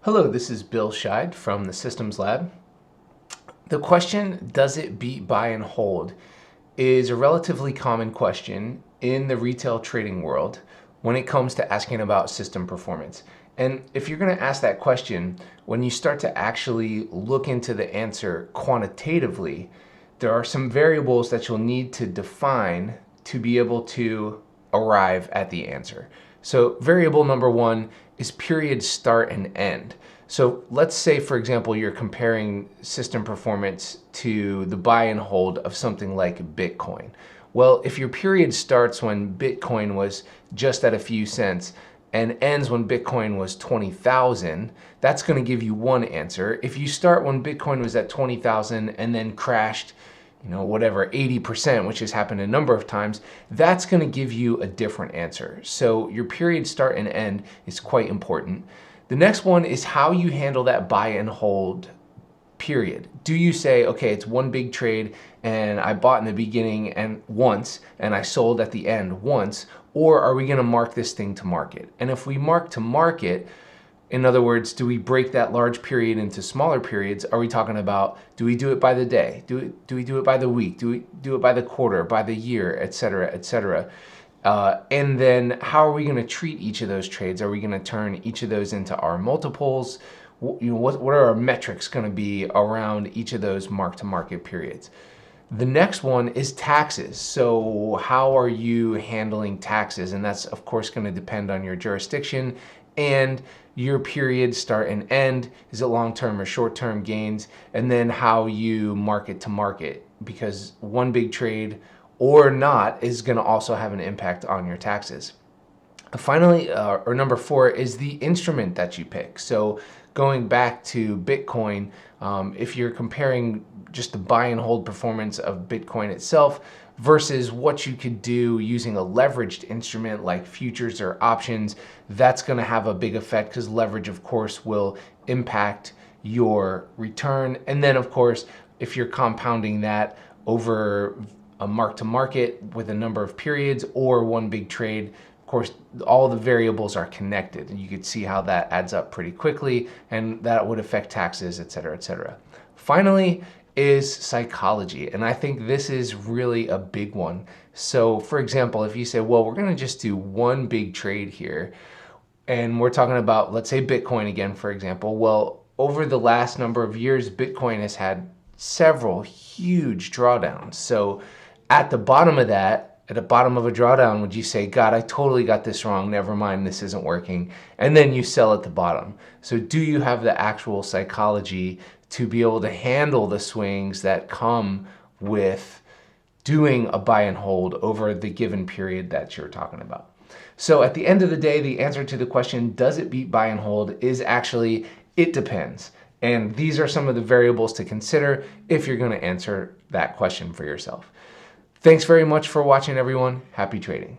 Hello, this is Bill Scheid from the Systems Lab. The question, does it beat buy and hold, is a relatively common question in the retail trading world when it comes to asking about system performance. And if you're going to ask that question, when you start to actually look into the answer quantitatively, there are some variables that you'll need to define to be able to arrive at the answer. So variable number one is period start and end. So let's say, for example, you're comparing system performance to the buy and hold of something like Bitcoin. Well, if your period starts when Bitcoin was just at a few cents and ends when Bitcoin was 20,000, that's going to give you one answer. If you start when Bitcoin was at 20,000 and then crashed, whatever, 80%, which has happened a number of times, that's going to give you a different answer. So your period start and end is quite important. The next one is how you handle that buy and hold period. Do you say, okay, it's one big trade and I bought in the beginning and once and I sold at the end once, or are we going to mark this thing to market? And if we mark to market, in other words, do we break that large period into smaller periods? Are we talking about, do we do it by the day? Do we do it by the week? Do we do it by the quarter, by the year, et cetera, et cetera? And then how are we going to treat each of those trades? Are we going to turn each of those into our multiples? What are our metrics going to be around each of those mark-to-market periods? The next one is taxes. So how are you handling taxes? And that's, of course, going to depend on your jurisdiction and your period start and end. Is it long-term or short-term gains? And then how you market to market, because one big trade or not is going to also have an impact on your taxes. Finally, or number four, is the instrument that you pick. So going back to Bitcoin, if you're comparing just the buy and hold performance of Bitcoin itself versus what you could do using a leveraged instrument like futures or options, that's going to have a big effect because leverage, of course, will impact your return. And then, of course, if you're compounding that over a mark-to-market with a number of periods or one big trade, of course, all the variables are connected, and you could see how that adds up pretty quickly, and that would affect taxes, et cetera, et cetera. Finally is psychology, and I think this is really a big one. So, for example, if you say, well, we're going to just do one big trade here, and we're talking about, let's say, Bitcoin again, for example. Well, over the last number of years, Bitcoin has had several huge drawdowns. So at the bottom of that, at the bottom of a drawdown, would you say, God, I totally got this wrong, never mind, this isn't working, and then you sell at the bottom? So do you have the actual psychology to be able to handle the swings that come with doing a buy and hold over the given period that you're talking about? So at the end of the day, the answer to the question, does it beat buy and hold, is actually, it depends. And these are some of the variables to consider if you're going to answer that question for yourself. Thanks very much for watching, everyone. Happy trading.